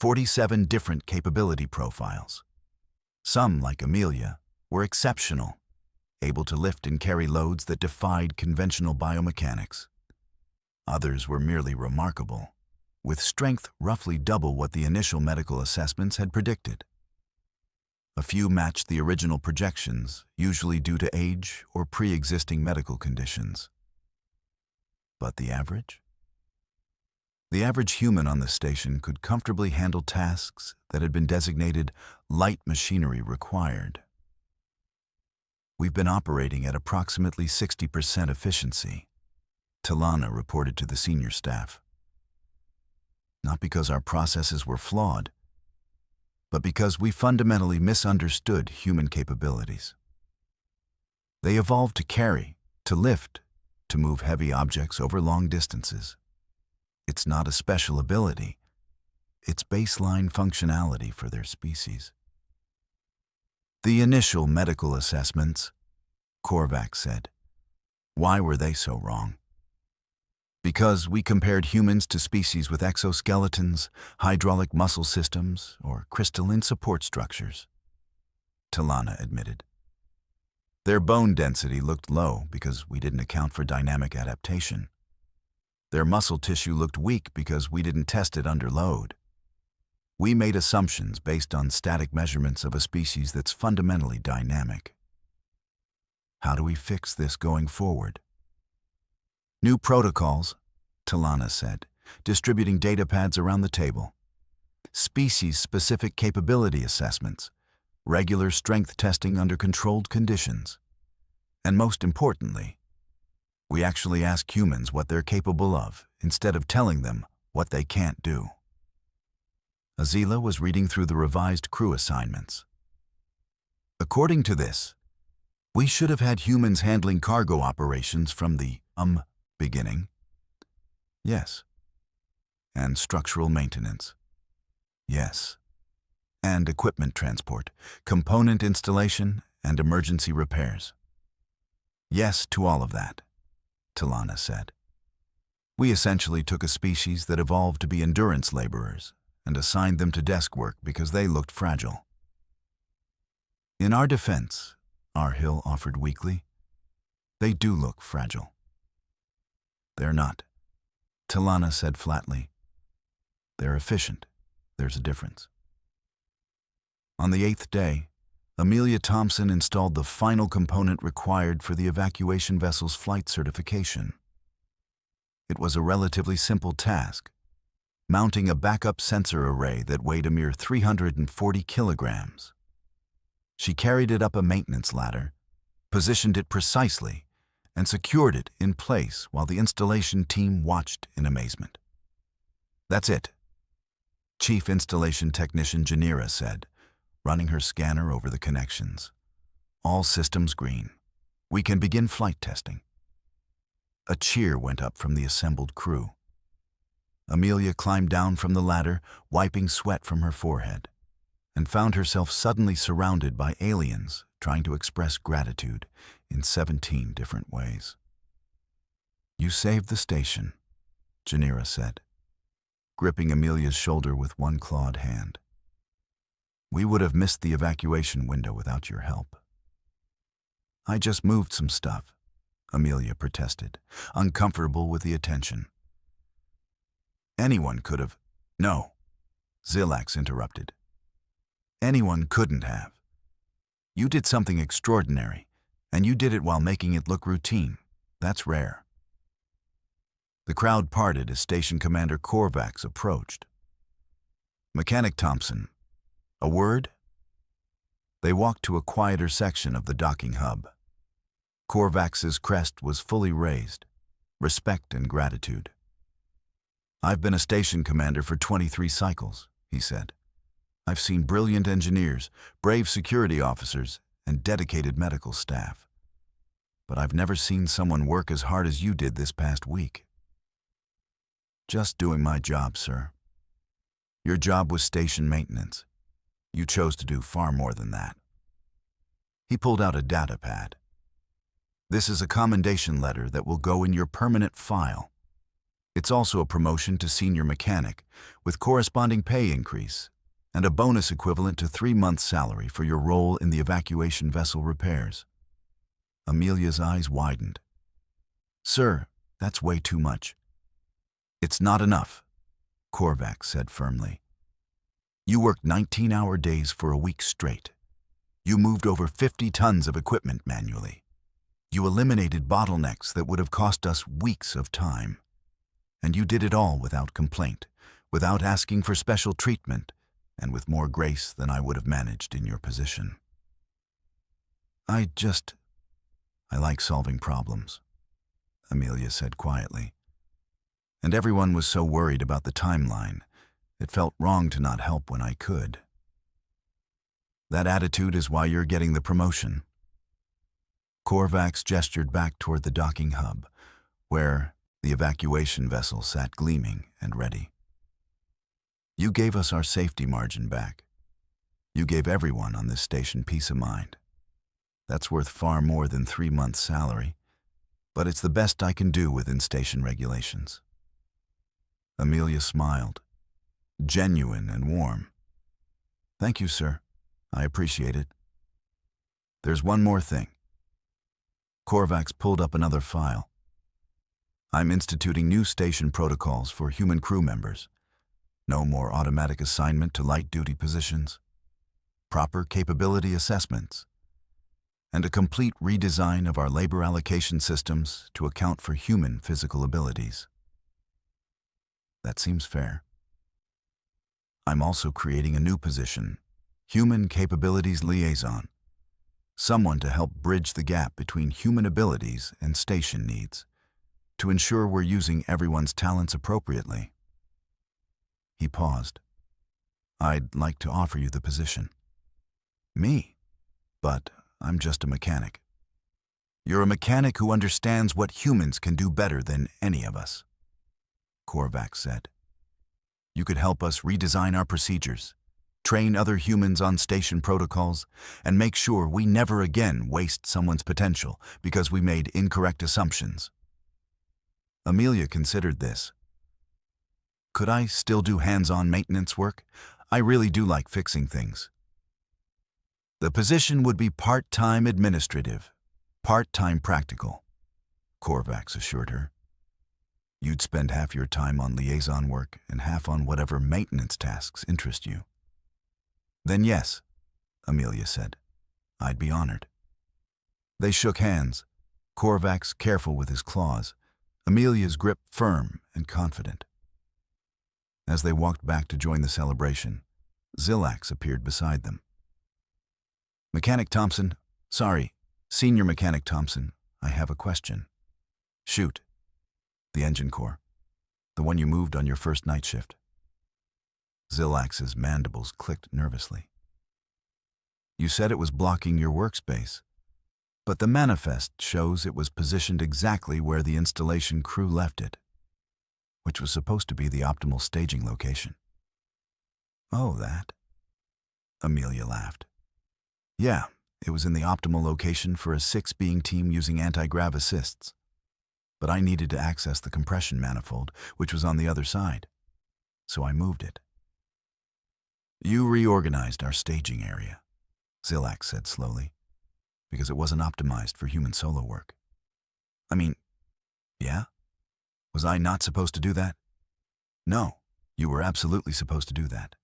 47 different capability profiles. Some, like Amelia, were exceptional, able to lift and carry loads that defied conventional biomechanics. Others were merely remarkable, with strength roughly double what the initial medical assessments had predicted. A few matched the original projections, usually due to age or pre-existing medical conditions. But the average? The average human on the station could comfortably handle tasks that had been designated light machinery required. We've been operating at approximately 60% efficiency, Talana reported to the senior staff. Not because our processes were flawed, but because we fundamentally misunderstood human capabilities. They evolved to carry, to lift, to move heavy objects over long distances. It's not a special ability. It's baseline functionality for their species. The initial medical assessments, Korvax said. Why were they so wrong? Because we compared humans to species with exoskeletons, hydraulic muscle systems, or crystalline support structures, Talana admitted. Their bone density looked low because we didn't account for dynamic adaptation. Their muscle tissue looked weak because we didn't test it under load. We made assumptions based on static measurements of a species that's fundamentally dynamic. How do we fix this going forward? New protocols, Talana said, distributing data pads around the table. Species-specific capability assessments, regular strength testing under controlled conditions. And most importantly, we actually ask humans what they're capable of instead of telling them what they can't do. Azila was reading through the revised crew assignments. According to this, we should have had humans handling cargo operations from the beginning. Yes. And structural maintenance. Yes. And equipment transport, component installation, and emergency repairs. Yes to all of that, Talana said. We essentially took a species that evolved to be endurance laborers and assigned them to desk work because they looked fragile. In our defense, Arhill offered weakly, they do look fragile. They're not, Talana said flatly. They're efficient. There's a difference. On the 8th day, Amelia Thompson installed the final component required for the evacuation vessel's flight certification. It was a relatively simple task, mounting a backup sensor array that weighed a mere 340 kilograms. She carried it up a maintenance ladder, positioned it precisely, and secured it in place while the installation team watched in amazement. That's it, Chief Installation Technician Janira said, running her scanner over the connections. All systems green. We can begin flight testing. A cheer went up from the assembled crew. Amelia climbed down from the ladder, wiping sweat from her forehead, and found herself suddenly surrounded by aliens trying to express gratitude in 17 different ways. You saved the station, Janira said, gripping Amelia's shoulder with one clawed hand. We would have missed the evacuation window without your help. I just moved some stuff, Amelia protested, uncomfortable with the attention. Anyone could have. No, Zilax interrupted. Anyone couldn't have. You did something extraordinary, and you did it while making it look routine. That's rare. The crowd parted as Station Commander Korvax approached. Mechanic Thompson, a word? They walked to a quieter section of the docking hub. Korvax's crest was fully raised, respect and gratitude. I've been a station commander for 23 cycles, he said. I've seen brilliant engineers, brave security officers, and dedicated medical staff. But I've never seen someone work as hard as you did this past week. Just doing my job, sir. Your job was station maintenance. You chose to do far more than that. He pulled out a data pad. This is a commendation letter that will go in your permanent file. It's also a promotion to senior mechanic with corresponding pay increase and a bonus equivalent to 3 months' salary for your role in the evacuation vessel repairs. Amelia's eyes widened. Sir, that's way too much. It's not enough, Korvax said firmly. You worked 19-hour days for a week straight. You moved over 50 tons of equipment manually. You eliminated bottlenecks that would have cost us weeks of time. And you did it all without complaint, without asking for special treatment, and with more grace than I would have managed in your position. I like solving problems, Amelia said quietly. And everyone was so worried about the timeline, it felt wrong to not help when I could. That attitude is why you're getting the promotion. Korvax gestured back toward the docking hub, where the evacuation vessel sat gleaming and ready. You gave us our safety margin back. You gave everyone on this station peace of mind. That's worth far more than 3 months' salary, but it's the best I can do within station regulations. Amelia smiled, genuine and warm. Thank you, sir. I appreciate it. There's one more thing. Korvax pulled up another file. I'm instituting new station protocols for human crew members. No more automatic assignment to light duty positions. Proper capability assessments. And a complete redesign of our labor allocation systems to account for human physical abilities. That seems fair. I'm also creating a new position, Human Capabilities Liaison. Someone to help bridge the gap between human abilities and station needs, to ensure we're using everyone's talents appropriately. He paused. I'd like to offer you the position. Me? But I'm just a mechanic. You're a mechanic who understands what humans can do better than any of us, Korvax said. You could help us redesign our procedures, train other humans on station protocols, and make sure we never again waste someone's potential because we made incorrect assumptions. Amelia considered this. Could I still do hands-on maintenance work? I really do like fixing things. The position would be part-time administrative, part-time practical, Korvax assured her. You'd spend half your time on liaison work and half on whatever maintenance tasks interest you. Then yes, Amelia said. I'd be honored. They shook hands, Korvax careful with his claws, Amelia's grip firm and confident. As they walked back to join the celebration, Zillax appeared beside them. Mechanic Thompson, Senior Mechanic Thompson, I have a question. Shoot. The engine core. The one you moved on your first night shift. Zillax's mandibles clicked nervously. You said it was blocking your workspace, but the manifest shows it was positioned exactly where the installation crew left it, which was supposed to be the optimal staging location. Oh, that? Amelia laughed. Yeah, it was in the optimal location for a 6-being team using anti-grav assists. But I needed to access the compression manifold, which was on the other side, so I moved it. You reorganized our staging area, Zillax said slowly, because it wasn't optimized for human solo work. I mean, yeah? Was I not supposed to do that? No, you were absolutely supposed to do that.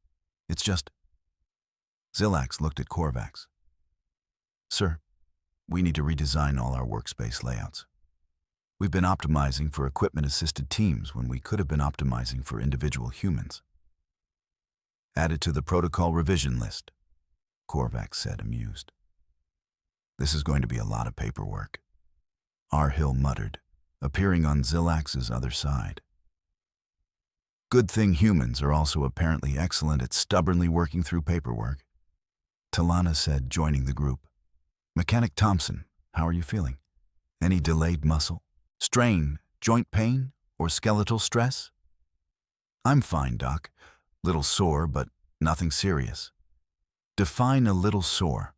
It's just... Zillax looked at Korvax. Sir, we need to redesign all our workspace layouts. We've been optimizing for equipment-assisted teams when we could have been optimizing for individual humans. Added to the protocol revision list, Korvax said, amused. This is going to be a lot of paperwork. Arhill muttered, appearing on Zillax's other side. Good thing humans are also apparently excellent at stubbornly working through paperwork, Talana said, joining the group. Mechanic Thompson, how are you feeling? Any delayed muscle, strain, joint pain, or skeletal stress? I'm fine, Doc. Little sore, but nothing serious. Define a little sore.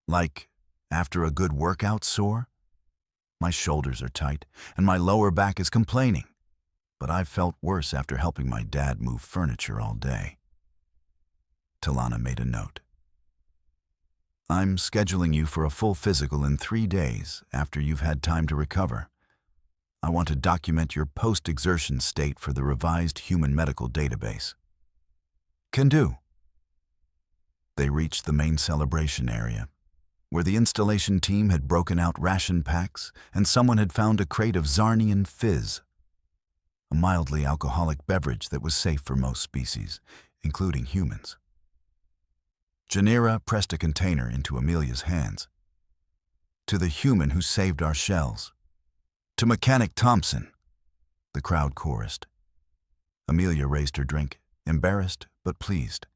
Like after a good workout sore? My shoulders are tight, and my lower back is complaining. But I've felt worse after helping my dad move furniture all day. Talana made a note. I'm scheduling you for a full physical in 3 days after you've had time to recover. I want to document your post-exertion state for the revised human medical database. Can do. They reached the main celebration area, where the installation team had broken out ration packs and someone had found a crate of Zarnian Fizz, a mildly alcoholic beverage that was safe for most species, including humans. Janira pressed a container into Amelia's hands. To the human who saved our shells. To Mechanic Thompson, the crowd chorused. Amelia raised her drink, embarrassed but pleased.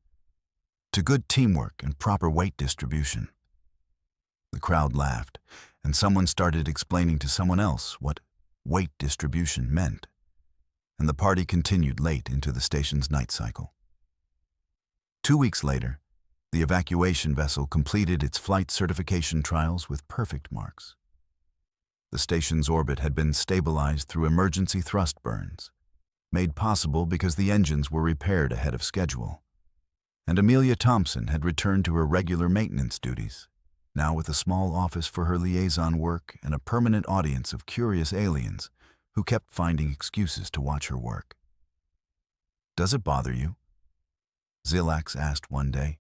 To good teamwork and proper weight distribution. The crowd laughed, and someone started explaining to someone else what weight distribution meant, and the party continued late into the station's night cycle. 2 weeks later, the evacuation vessel completed its flight certification trials with perfect marks. The station's orbit had been stabilized through emergency thrust burns, made possible because the engines were repaired ahead of schedule, and Amelia Thompson had returned to her regular maintenance duties, now with a small office for her liaison work and a permanent audience of curious aliens who kept finding excuses to watch her work. "Does it bother you?" Zilax asked one day,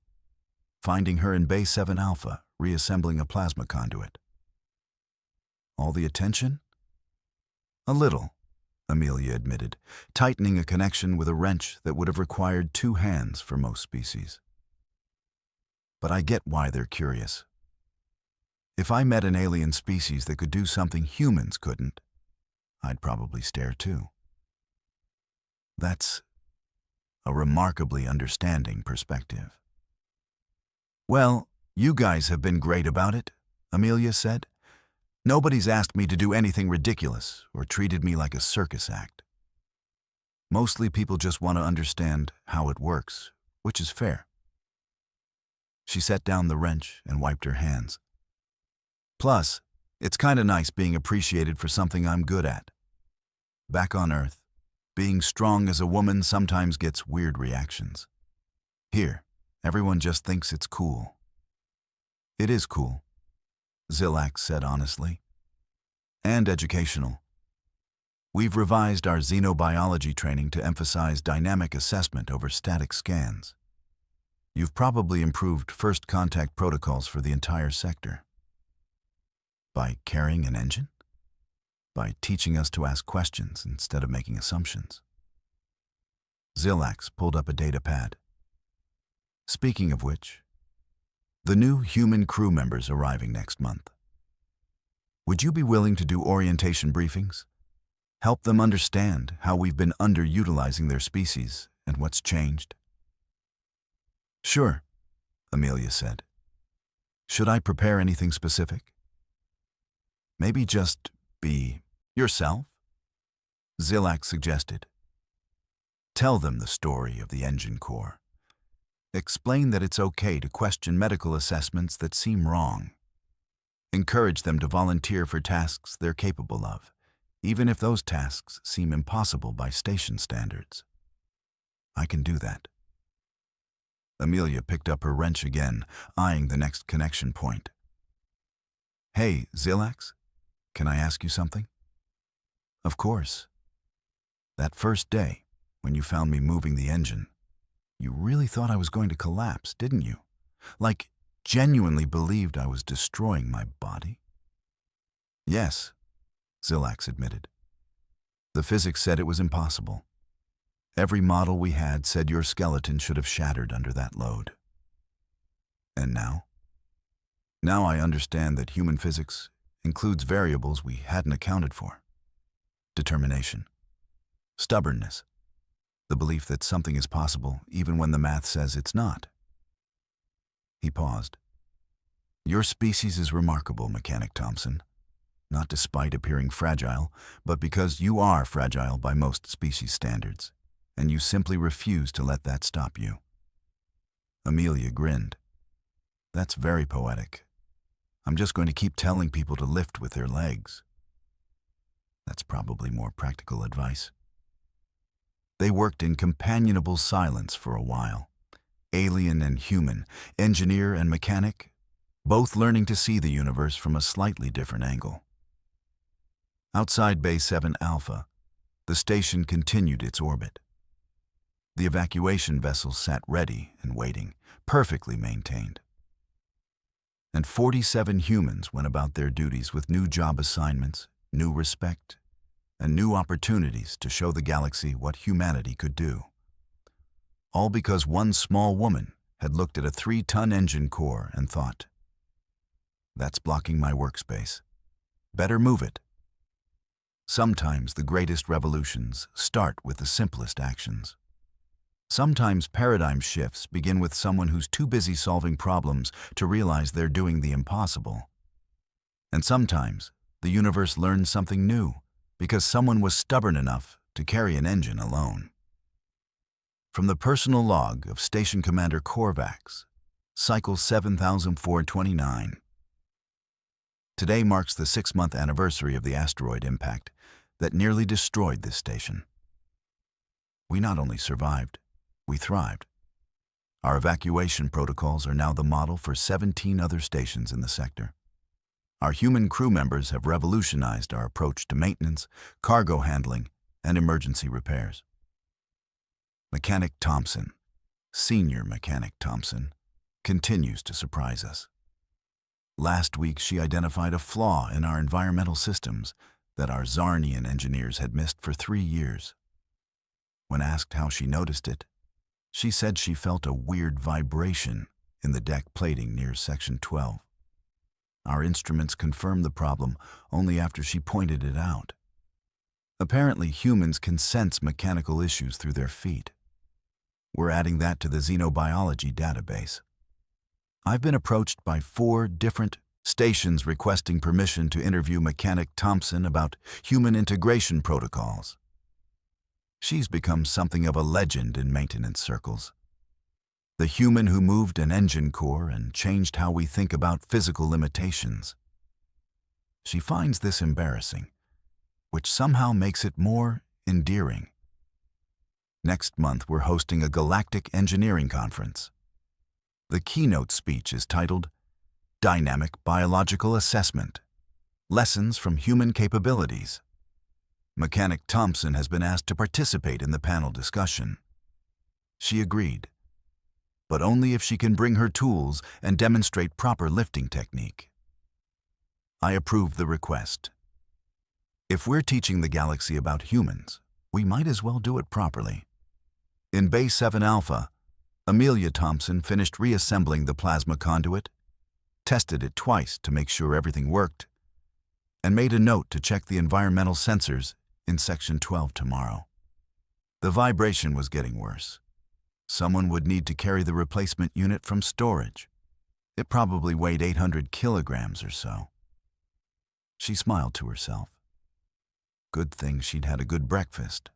finding her in Bay 7 Alpha reassembling a plasma conduit. "All the attention?" "A little," Amelia admitted, tightening a connection with a wrench that would have required 2 hands for most species. "But I get why they're curious. If I met an alien species that could do something humans couldn't, I'd probably stare too." That's a remarkably understanding perspective. "Well, you guys have been great about it," Amelia said. "Nobody's asked me to do anything ridiculous or treated me like a circus act. Mostly people just want to understand how it works, which is fair." She set down the wrench and wiped her hands. "Plus, it's kinda nice being appreciated for something I'm good at. Back on Earth, being strong as a woman sometimes gets weird reactions. Here, everyone just thinks it's cool." "It is cool," Zilax said honestly. "And educational. We've revised our xenobiology training to emphasize dynamic assessment over static scans. You've probably improved first contact protocols for the entire sector." "By carrying an engine? By teaching us to ask questions instead of making assumptions?" Zilax pulled up a data pad. "Speaking of which, the new human crew members arriving next month. Would you be willing to do orientation briefings? Help them understand how we've been underutilizing their species and what's changed?" "Sure," Amelia said. "Should I prepare anything specific?" "Maybe just be yourself," Zilax suggested. "Tell them the story of the engine core. Explain that it's okay to question medical assessments that seem wrong. Encourage them to volunteer for tasks they're capable of, even if those tasks seem impossible by station standards." "I can do that." Amelia picked up her wrench again, eyeing the next connection point. "Hey, Zilax, can I ask you something?" "Of course. That first day, when you found me moving the engine, you really thought I was going to collapse, didn't you? Like, genuinely believed I was destroying my body?" "Yes," Zilax admitted. "The physics said it was impossible. Every model we had said your skeleton should have shattered under that load. And now? Now I understand that human physics includes variables we hadn't accounted for. Determination, stubbornness, the belief that something is possible even when the math says it's not." He paused. "Your species is remarkable, Mechanic Thompson, not despite appearing fragile, but because you are fragile by most species standards, and you simply refuse to let that stop you." Amelia grinned. "That's very poetic. I'm just going to keep telling people to lift with their legs." That's probably more practical advice. They worked in companionable silence for a while. Alien and human, engineer and mechanic, both learning to see the universe from a slightly different angle. Outside Bay 7 Alpha, the station continued its orbit. The evacuation vessels sat ready and waiting, perfectly maintained. And 47 humans went about their duties with new job assignments, new respect, and new opportunities to show the galaxy what humanity could do. All because one small woman had looked at a 3-ton engine core and thought, "That's blocking my workspace. Better move it." Sometimes the greatest revolutions start with the simplest actions. Sometimes paradigm shifts begin with someone who's too busy solving problems to realize they're doing the impossible. And sometimes the universe learns something new because someone was stubborn enough to carry an engine alone. From the personal log of Station Commander Korvax, Cycle 7429. Today marks the 6-month anniversary of the asteroid impact that nearly destroyed this station. We not only survived, we thrived. Our evacuation protocols are now the model for 17 other stations in the sector. Our human crew members have revolutionized our approach to maintenance, cargo handling, and emergency repairs. Mechanic Thompson, Senior Mechanic Thompson, continues to surprise us. Last week, she identified a flaw in our environmental systems that our Zarnian engineers had missed for 3 years. When asked how she noticed it, she said she felt a weird vibration in the deck plating near Section 12. Our instruments confirmed the problem only after she pointed it out. Apparently, humans can sense mechanical issues through their feet. We're adding that to the xenobiology database. I've been approached by 4 different stations requesting permission to interview Mechanic Thompson about human integration protocols. She's become something of a legend in maintenance circles. The human who moved an engine core and changed how we think about physical limitations. She finds this embarrassing, which somehow makes it more endearing. Next month, we're hosting a galactic engineering conference. The keynote speech is titled Dynamic Biological Assessment: Lessons from Human Capabilities. Mechanic Thompson has been asked to participate in the panel discussion. She agreed, but only if she can bring her tools and demonstrate proper lifting technique. I approved the request. If we're teaching the galaxy about humans, we might as well do it properly. In Bay 7 Alpha, Amelia Thompson finished reassembling the plasma conduit, tested it twice to make sure everything worked, and made a note to check the environmental sensors in Section 12 tomorrow. The vibration was getting worse. Someone would need to carry the replacement unit from storage. It probably weighed 800 kilograms or so. She smiled to herself. Good thing she'd had a good breakfast.